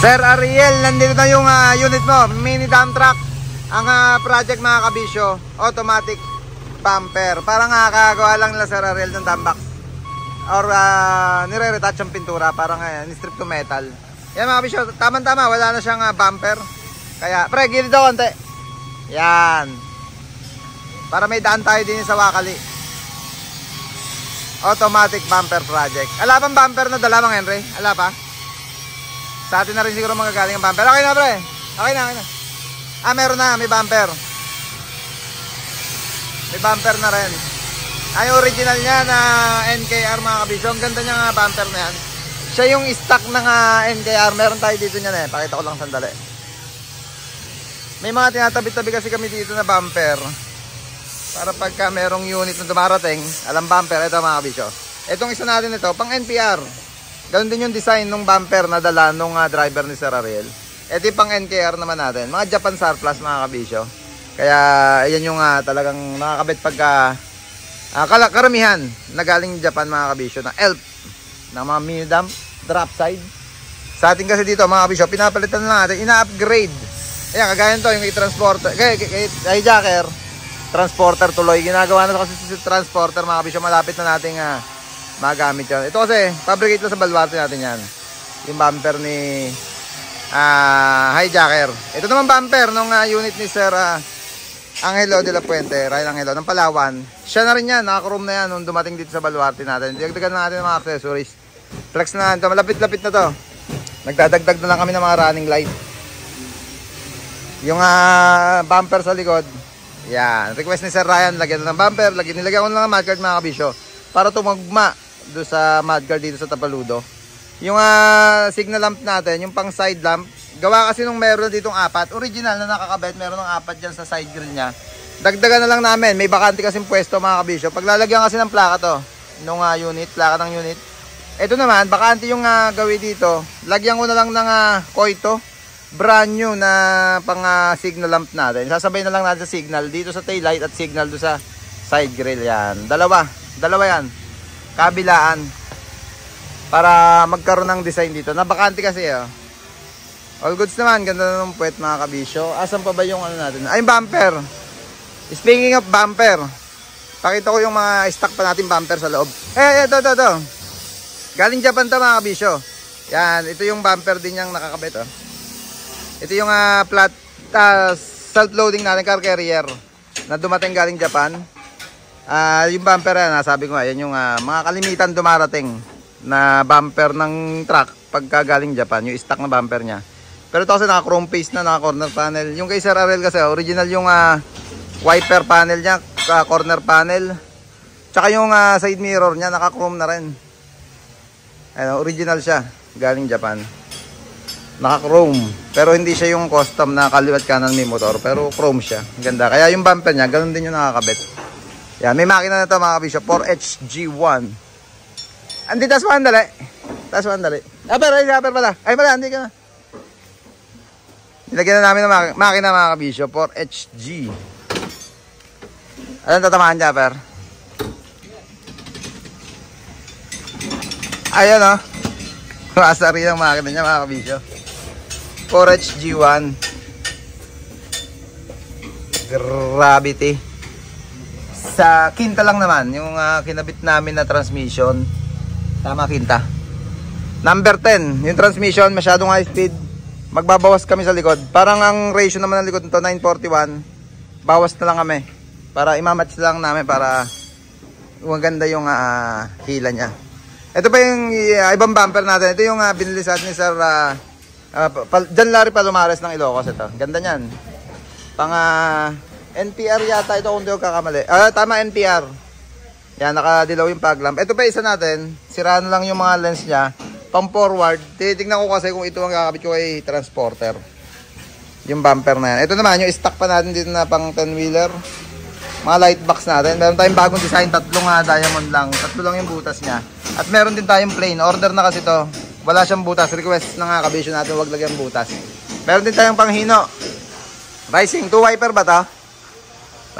Sir Ariel, nandito na yung unit mo, mini dump truck. Ang project mga kabisyo, automatic bumper. Parang kagawa lang nila Sir Ariel ng dump box. Or nire-retouch ang pintura, parang ni-strip to metal. Yan mga kabisyo, tama-tama, wala na siyang bumper. Kaya, pre, gilid daw konti. Yan. Para may daan tayo din sa Wakali. Automatic bumper project. Ala bang bumper na dala mga Henry? Ala pa? Sa atin na rin siguro magagaling ang bumper. Okay na pre. Okay na, okay na. Meron na. May bumper. May bumper na rin. Ay, original niya na NKR mga kabisyo. Ang ganda niya nga bumper na yan. Siya yung stock ng NKR. Meron tayo dito niyan eh. Pakita ko lang sandali. May mga tinatabi-tabi kasi kami dito na bumper. Para pagka merong unit na dumarating, alam bumper. Ito mga kabisyo. Itong isa natin ito, pang NPR. Ganun din yung design ng bumper na dala nung driver ni Sir Ariel. Ito yung pang NKR naman natin. Mga Japan surplus mga kabisyo. Kaya yan yung talagang nakakabit pagka karamihan na galing Japan mga kabisyo na ELF na mga mini dump drop side. Sa atin kasi dito mga kabisyo, pinapalitan na natin, ina-upgrade. Ayan, kagaya nito yung i-transporter, hijacker, transporter tuloy. Ginagawa na kasi si transporter mga kabisyo, malapit na nating magamit yan. Ito kasi, fabricate lang sa Baluarte natin yan. Yung bumper ni hijacker. Ito naman bumper nung unit ni Sir Angelo de la Puente, Ryan Angelo, ng Palawan. Siya na rin yan, naka-chrome na yan nung dumating dito sa Baluarte natin. Dagdagan natin ng mga accessories. Flex na ito, malapit-lapit na to. Nagdadagdag na lang kami ng mga running light. Yung bumper sa likod, yan. Request ni Sir Ryan, lagyan ng bumper, nilagyan ko lang ng mudguard mga kabisyo para tumagma doon sa mudguard dito sa Tapaludo. Yung signal lamp natin, yung pang side lamp, gawa kasi nung meron ditong 4, original na nakakabit, meron ng 4 dyan sa side grill niya. Dagdagan na lang namin, may bakante kasing pwesto mga kabisyo. Paglalagyan kasi ng plaka to, nung unit, plaka ng unit. Ito naman, bakante yung gawin dito, lagyan ko na lang ng koito, brand new na pang signal lamp natin. Sasabay na lang natin sa signal dito sa tail light at signal doon sa side grill. Yan, dalawa yan, kabilaan, para magkaroon ng design dito. Nabakante kasi all goods naman, ganda na ng puwet mga kabisyo. Asan pa ba yung natin? Ay, bumper. Speaking of bumper, pakita ko yung mga stock pa natin bumper sa loob. Ito. Galing Japan to mga kabisyo. Yan, ito yung bumper din yung nakakabit. Ito yung flat self-loading natin, car carrier na dumating galing Japan. Yung bumper sabi ko yan yung mga kalimitan dumarating na bumper ng truck pagka galing Japan, yung stock na bumper niya. Pero ito kasi naka chrome face na, naka corner panel. Yung kay Sir Ariel kasi original yung wiper panel niya, corner panel. Tsaka yung side mirror niya naka chrome na rin. Original siya, galing Japan. Naka chrome, pero hindi siya yung custom na kaliwat kanan may motor, pero chrome siya. Ganda. Kaya yung bumper niya, ganun din yung nakakabit. Yan, may makina na ito mga kabisyo, 4HG1. Andi, tas mo andali. Pero pala. Ay pala, hindi ka na. Nilagyan na namin ng makina mga kabisyo, 4HG. Anong tatamaan niya, per? Ayan Asari ng makina niya mga kabisyo. 4HG1. Gravity. Sa kinta lang naman, yung kinabit namin na transmission. Tama, kinta. Number 10, yung transmission, masyadong high speed. Magbabawas kami sa likod. Parang ang ratio naman ng likod nito, 941. Bawas na lang kami. Para imamatch lang namin para maganda yung hila niya. Ito pa yung ibang bumper natin. Ito yung binili sa atin ni Sir John Larry Palomares ng Ilocos. Ito, ganda niyan. Pang NPR yata ito kung di ko kakamali. Tama, NPR. Yan, nakadilaw yung fog lamp. Ito pa isa natin. Sira na lang yung mga lens niya. Pang forward. Titignan ko kasi kung ito ang kakabit ko kay transporter. Yung bumper na yan. Ito naman, yung stock pa natin dito na pang 10-wheeler. Mga light box natin. Meron tayong bagong design. 3 diamond lang. 3 lang yung butas niya. At meron din tayong plain. Order na kasi to. Wala siyang butas. Request na nga kabisyo natin. Huwag lagyan butas. Meron din tayong panghino. Rising. 2 wiper ba to?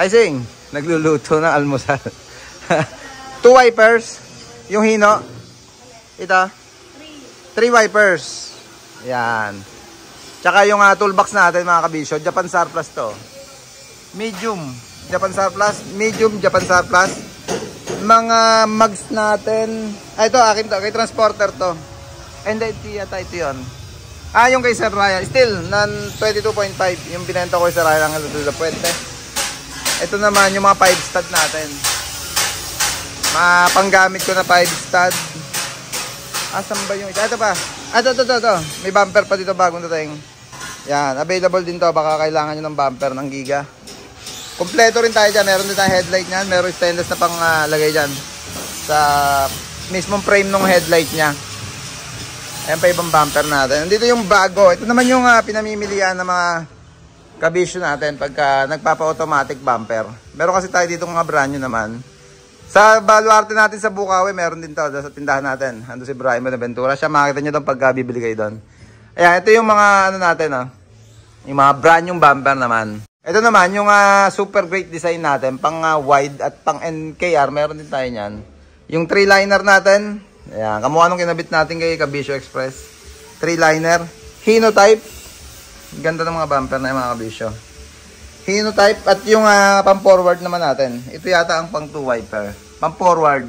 Rising. Nagluluto ng almusal. 2 wipers. Yung hino. Ito. 3 wipers. Yan. Tsaka yung toolbox natin mga kabisyo, Japan surplus to. Medium, Japan surplus. Medium, Japan surplus. Mga mugs natin. Ito, akin to. Kay transporter to. And ito yata ito yun. Yung kay Sir Ryan. Still, 22.5. Yung binenta ko kay Sir Ryan ng Lula Puente. Ito naman yung mga 5 stud natin. Panggamit ko na 5 stud. Asan ba yung ito? Ito pa. Ito. May bumper pa dito bagong dating. Yan. Available din to. Baka kailangan nyo ng bumper ng Giga. Kompleto rin tayo dyan. Meron din tayong headlight nyan. Meron stainless na pang lagay dyan. Sa mismong frame ng headlight nya. Ayan pa ibang bumper natin. Dito yung bago. Ito naman yung pinamimilian ng mga kabisyo natin pagka nagpapa-automatic bumper. Meron kasi tayo dito mga brand new naman. Sa baluarte natin sa Bukawi, meron din to sa tindahan natin. Ando si Brian Bonaventura. Siya makikita nyo doon pagka bibili kayo doon. Ayan, ito yung mga ano natin yung mga brand new bumper naman. Ito naman yung super great design natin. Pang wide at pang NKR. Meron din tayo nyan. Yung 3-liner natin. Ayan, kamukha nung kinabit natin kay Kabisyo Express. 3-liner. Hino type. Ganda ng mga bumper na yung mga kabisyo. Hino type. At yung pang-forward naman natin. Ito yata ang pang 2 wiper. Pang-forward.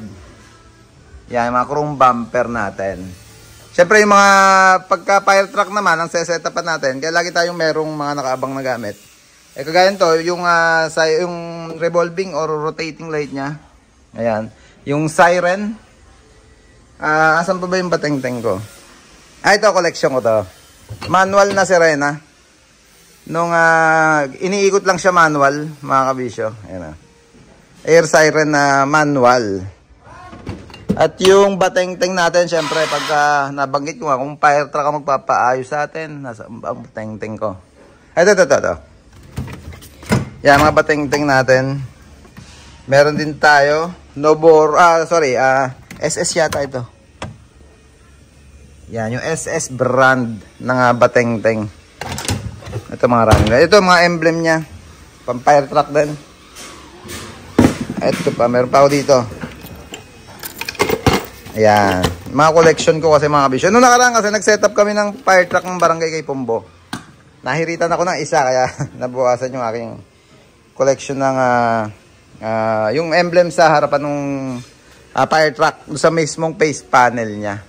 Yan, mga chrome bumper natin. Siyempre yung mga pagka-fire truck naman, ang sesetapan natin. Kaya lagi tayong merong mga nakaabang na gamit. Kagaya nito, yung revolving or rotating light nya. Ayan. Yung siren. Asan pa ba yung bateng-teng ko? Ito, collection ko to. Manual na sirena. Nung iniikot lang siya manual, mga kabisyo. Ayan, air siren na manual. At yung bateng-teng natin, syempre, pagka nabanggit ko kung fire truck ang magpapaayos sa atin, nasa ang bateng-teng ko. Ito. Yan, mga bateng-teng natin. Meron din tayo. SS yata ito. Yan, yung SS brand ng bateng-teng. Ito mga running. Ito mga emblem niya. Pang fire truck din. Ito pa, meron pa ako dito. Ayan. Mga collection ko kasi mga kabisyo. Noong nakaraan kasi nag-setup kami ng fire truck ng barangay kay Pumbo. Nahiritan ako ng isa kaya nabukasan yung aking collection ng yung emblem sa harapan ng fire truck sa mismong face panel niya.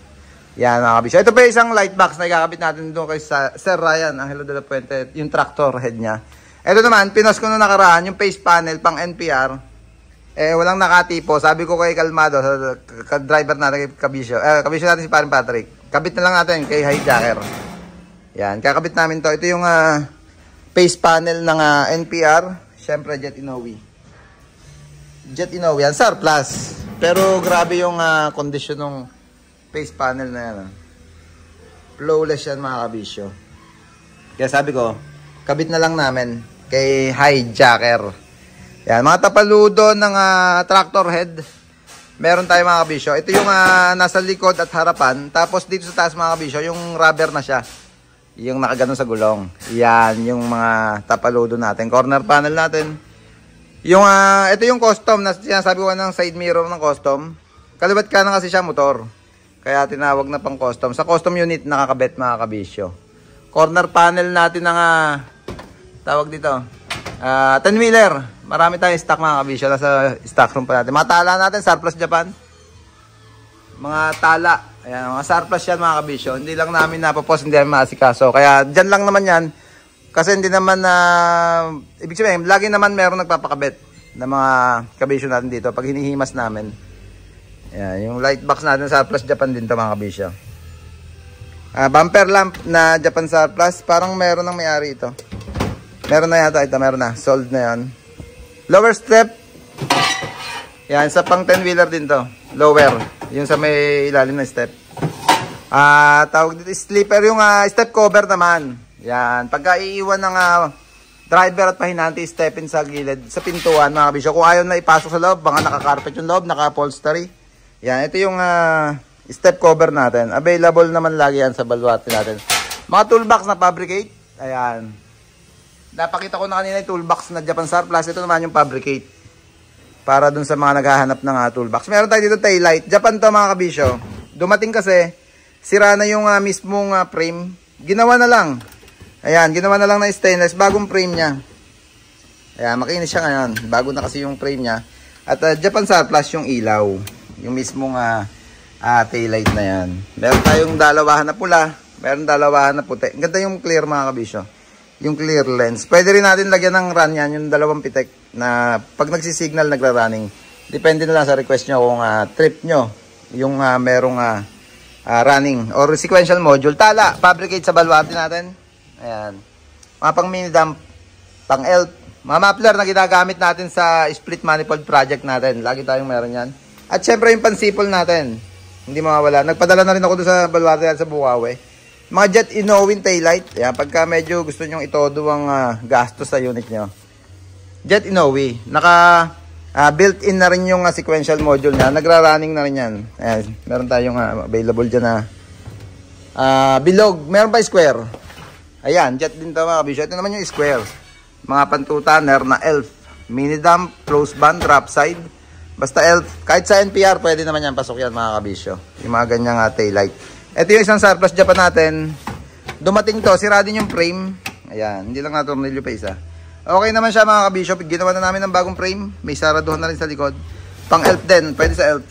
Yan mga kabisyo. Ito pa isang light box na ikakabit natin doon kay Sir Ryan, Angelo de la Puente, yung tractor head niya. Ito naman, pinos ko na nakaraan, yung face panel pang NPR. Walang nakatipo. Sabi ko kay Kalmado, sa driver natin kay Kabisyo. Kabisyo natin si Parin Patrick. Kabit na lang natin kay hijacker. Yan, kakabit namin to. Ito yung face panel ng NPR. Siyempre, Jet Inoue. Jet Inoue yan, surplus. Pero grabe yung condition ng face panel na yan. Flawless yan mga kabisyo. Kaya sabi ko, kabit na lang namin kay hijacker. Yan, mga tapaludo ng tractor head. Meron tayo mga kabisyo. Ito yung nasa likod at harapan. Tapos dito sa taas mga kabisyo, yung rubber na siya. Yung nakaganon sa gulong. Yan, yung mga tapaludo natin. Corner panel natin. Yung, ito yung custom. Sinasabi ko ng side mirror ng custom. Kalibat ka na kasi siya motor. Kaya tinawag na pang custom. Sa custom unit nakakabit mga kabisyo. Corner panel natin ng tawag dito. 10-wheeler. Marami tayong stock mga kabisyo. Nasa stock room pa natin. Mga tala natin, surplus Japan. Mga tala. Ayan, mga surplus yan mga kabisyo. Hindi lang namin napopost, hindi namin maasikaso. Kaya dyan lang naman yan. Kasi hindi naman ibig sabihin, lagi naman meron nagpapakabit ng mga kabisyo natin dito. Pag hinihimas namin. Ayan, yung light box natin surplus Japan din to mga kabisyo. Bumper lamp na Japan surplus. Parang meron ng may-ari ito. Meron na yata ito. Meron na. Sold na yan. Lower step. Yan. Sa pang 10-wheeler din to. Lower. Yung sa may ilalim na step. Tawag dito. Slipper. Yung step cover naman. Yan. Pagka iiwan ng driver at pahinanti, step in sa gilid. Sa pintuan mga kabisyo. Kung ayaw na ipasok sa loob, baka naka-carpet yung loob, naka-upholstery. Yan. Ito yung step cover natin. Available naman lagi yan sa baluarte natin. Mga toolbox na fabricate. Ayan. Napakita ko na kanina yung toolbox na Japan surplus. Ito naman yung fabricate. Para dun sa mga naghahanap ng toolbox. Meron tayo dito taillight. Japan to mga kabisyo. Dumating kasi, sira na yung mismong frame Ginawa na lang. Ayan, ginawa na lang na stainless. Bagong frame niya. Ayan, makinis siya ngayon. Bago na kasi yung frame niya. At Japan Surplus yung ilaw. Yung mismong taillight na yan. Meron tayong dalawahan na pula. Meron dalawahan na puti. Ganda yung clear mga kabisyo. Yung clear lens. Pwede rin natin lagyan ng run yan. Yung dalawang pitek na pag nagsisignal nagra-running. Depende na lang sa request nyo kung trip nyo. Yung merong running. Or sequential module. Tala. Fabricate sa baluarte natin. Ayan. Mga pang mini dump. Pang ELF. Mga muffler na ginagamit natin sa split manifold project natin. Lagi tayong meron yan. At syempre yung pansipol natin. Hindi mawawala. Nagpadala na rin ako doon sa baluarte at sa Bukawi. Mga jet Inowin taillight. Ayan, pagka medyo gusto nyong itodo ang gastos sa unit nyo. Jet Inowin. Naka built-in na rin yung sequential module niya. Nagra-running na rin yan. Ayan, meron tayong available dyan na bilog. Meron pa square. Ayan, jet din ito mga kabisyo. Ito naman yung square. Mga pantutanner na ELF. Mini dump, close band, drop side. Basta ELF. Kahit sa NPR, pwede naman yan. Pasok yan mga kabisyo. Yung mga ganyang taillight. Ito yung isang surplus Japan natin. Dumating to. Sira din yung frame. Ayan. Hindi lang natornilyo pa isa. Okay naman siya mga kabisyo. Ginawa na namin ng bagong frame. May saraduhan na rin sa likod. Pang ELF din. Pwede sa ELF.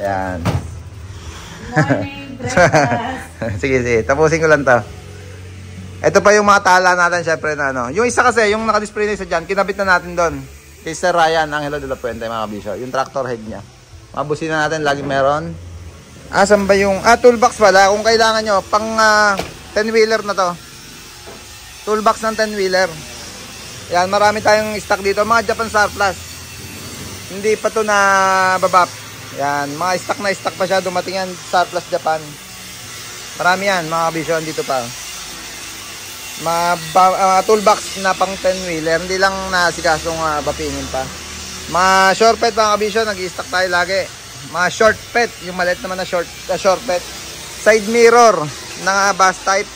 Ayan. Morning, breakfast. Sige. Tapusin ko lang to. Ito pa yung mga tala natin, syempre na ano. Yung isa kasi, yung naka-display na isa dyan, kinabit na natin doon. Kay Sir Ryan, Angelo de la Puente, mga kabisyo. Yung tractor head niya. Mga busina natin, lagi meron. Saan ba yung... toolbox pala. Kung kailangan nyo, pang 10-wheeler na to. Toolbox ng 10-wheeler. Yan, marami tayong stock dito. Mga Japan Surplus. Hindi pa to na babap. Yan, mga stock na stock pa siya. Dumating yan, Surplus Japan. Marami yan, mga kabisyo, dito pa. Toolbox na pang 10-wheeler. Hindi lang nasikasong bapingin pa. Mga short pet mga kabisyo, nag-i-stock tayo lagi. Mga short pet, yung maliit naman na short pet. Side mirror ng bus type.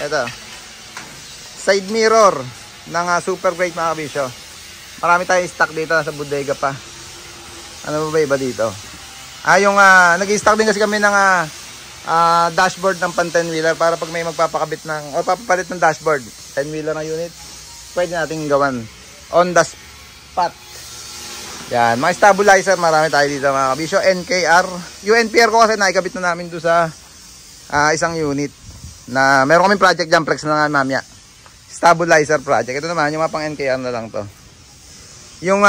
Ito. Side mirror ng super great mga kabisyo. Marami tayong stock dito sa bodega pa. Ano ba iba dito? Yung nag-i-stock din kasi kami ng dashboard ng pan 10-wheeler para pag may magpapakabit ng o papapalit ng dashboard 10-wheeler na unit, pwede nating gawan on the spot. Yan, mga stabilizer marami tayo dito mga kabisyo. NKR, yung NPR ko kasi naikabit na namin doon sa isang unit na meron kaming project dyan, flex na nga mamaya, stabilizer project. Ito naman yung mga pang NKR na lang to. Yung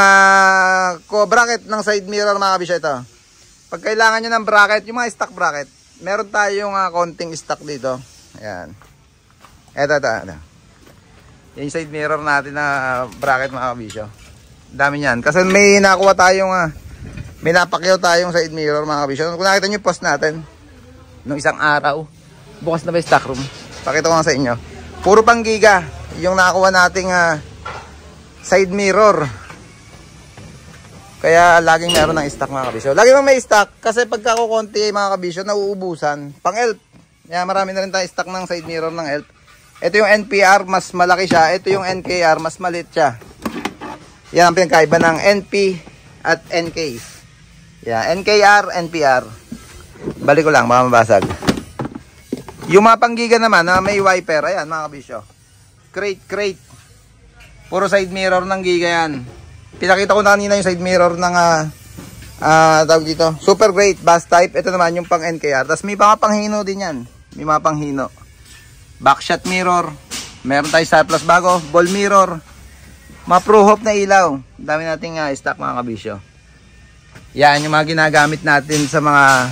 bracket ng side mirror mga kabisyo, ito pag kailangan nyo ng bracket, yung mga stock bracket, meron tayong konting stock dito. Ayan. Ito. Yung side mirror natin na bracket mga kabisyo. Dami niyan. Kasi may nakuha tayong may napakyaw tayong side mirror mga kabisyo. Kung nakita nyo yung post natin nung isang araw, bukas na ba yung stock room? Pakita ko nga sa inyo. Puro pang giga yung nakuha nating side mirror. Kaya laging meron ng stock mga kabisyo. Lagi mo may stock kasi pagka kukunti mga kabisyo nauubusan. Pang ELF. Kaya marami na rin tayong stock ng side mirror ng ELF. Ito yung NPR, mas malaki siya. Ito yung NKR, mas maliit siya. Yan ang pinagkaiba ng NP at NK. Yan, NKR, NPR. Balik ko lang, baka mabasag. Yung mga panggiga naman na may wiper. Ayan mga kabisyo. Crate. Puro side mirror ng giga yan. Pinakita ko na kanina yung side mirror ng tawag dito, super great bus type. Ito naman yung pang NKR. Tapos may mga panghino din yan. May mga panghino. Backshot mirror. Meron tayo surplus bago. Ball mirror. Mga pro hope na ilaw. Dami nating stock mga kabisyo. Yan yung mga ginagamit natin sa mga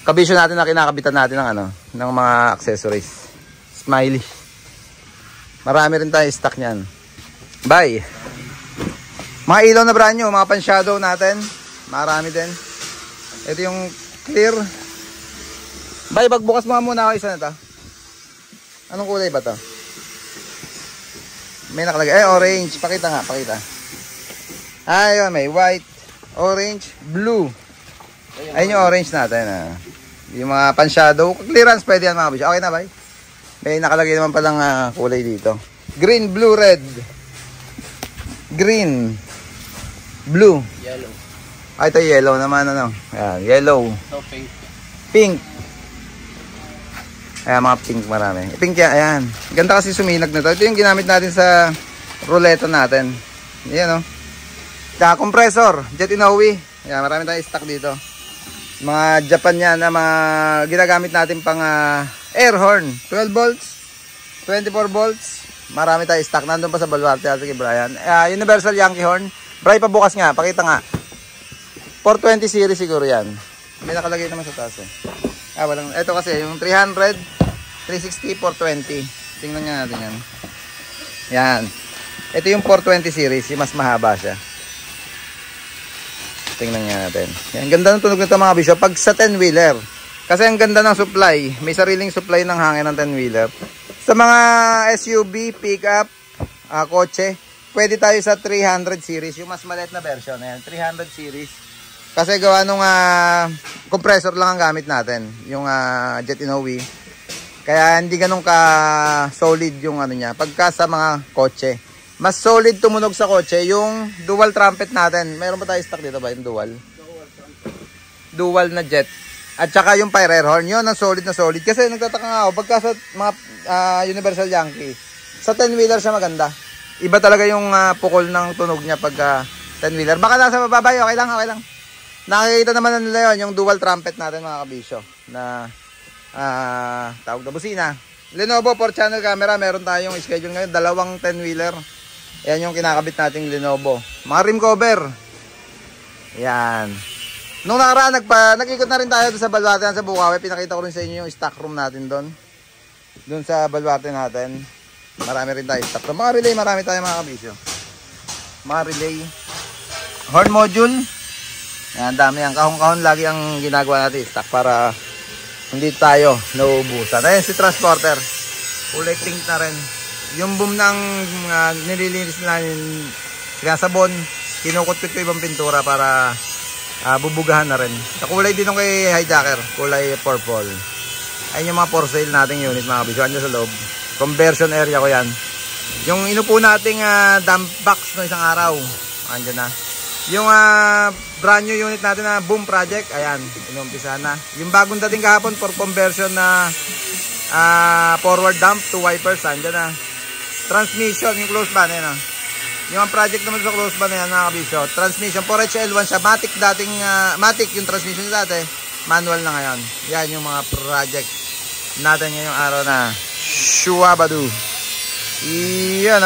kabisyo natin na kinakabitan natin ng mga accessories. Smiley. Marami rin tayo stock niyan. Bye. Mga ilaw na brand new, mga pan-shadow natin. Marami din. Ito yung clear. Bay, pagbukas mo muna ako isa na to. Anong kulay ba to? May nakalagay. Orange. Pakita nga, pakita. Ayun, may white, orange, blue. Ayun yung orange natin. Yung mga pan-shadow. Clearance pwede yan mga kabisyo. Okay na, bay? May nakalagay naman palang kulay dito. Green, blue, red. Green. Blue. Yellow. Ito yellow naman. Ayan, yellow. So pink. Pink. Ayan, mga pink marami. Pink yan, ayan. Ganda kasi suminag na to. Ito yung ginamit natin sa ruleta natin. Ayan, oh. Tsaka compressor, Jet Inoue. Ayan, marami tayong stock dito. Mga Japan yan na mga ginagamit natin pang air horn. 12 volts, 24 volts. Marami tayong stock. Nandun pa sa Baluarte. Sige, Brian. Universal Yankee horn. Bray, pabukas nga. Pakita nga. 420 series siguro yan. May nakalagay naman sa taas eh. Walang. Ito kasi yung 300, 360, 420. Tingnan nga natin yan. Yan. Ito yung 420 series. Yung mas mahaba siya. Tingnan nga natin. Yan. Ganda ng tunog nito mga bisyo. Pag sa 10-wheeler. Kasi ang ganda ng supply. May sariling supply ng hangin ng 10-wheeler. Sa mga SUV, pickup, kotse, pwede tayo sa 300 series. Yung mas maliit na version. Ayan, 300 series. Kasi gawa nung compressor lang ang gamit natin. Yung Jet Inoue. Kaya hindi ganun ka solid yung ano niya. Pagka sa mga kotse. Mas solid tumunog sa kotse yung dual trumpet natin. Meron ba tayo stock dito ba yung dual? Dual na jet. At saka yung fire air horn. Yun ang solid na solid. Kasi nagtataka nga ako. Pagka sa mga Universal Yankee. Sa 10-wheeler siya maganda. Iba talaga yung pukol ng tunog niya pagka 10-wheeler. Baka nasa bababay. Okay lang, okay lang. Nakikita naman na nila yun, yung dual trumpet natin mga kabisyo na tawag na busina. Lenovo 4-channel camera, meron tayong schedule ngayon, dalawang 10-wheeler. Yan yung kinakabit nating Lenovo. Mga rim cover. Yan. Nung nakaraan, nag-ikot na rin tayo sa Baluarte sa Bukawi. Pinakita ko rin sa inyo yung stock room natin doon. Doon sa Baluarte natin. Marami rin tayo stock. So, mga relay, marami tayo mga kabisyo. Mga relay. Horn module. Yan, dami yan. Kahon-kahon lagi ang ginagawa natin stock para hindi tayo nauubusan. Ayun, si transporter. Kulay pink na rin. Yung boom ng nililinis na yung sinasabon, kinukot-kut ko ibang pintura para bubugahan na rin. Sa kulay din ng kay hijacker, kulay purple. Ayun yung mga for sale nating unit mga kabisyo. Andiyan sa loob. Conversion area ko yan. Yung inupo nating dump box no isang araw. Andiyan na. Yung brand new unit natin na boom project, ayan, inumpisa na. Yung bagong dating kahapon for conversion na forward dump to wipers, andyan na. Transmission, yung close ban, ayan. Yung project naman sa close ban na yan, mga kabisyo. Transmission, 4HL1 siya, Matic dating, Matic yung transmission dati, manual na ngayon. Yan yung mga project natin ngayong araw na Shuabadu. Iyan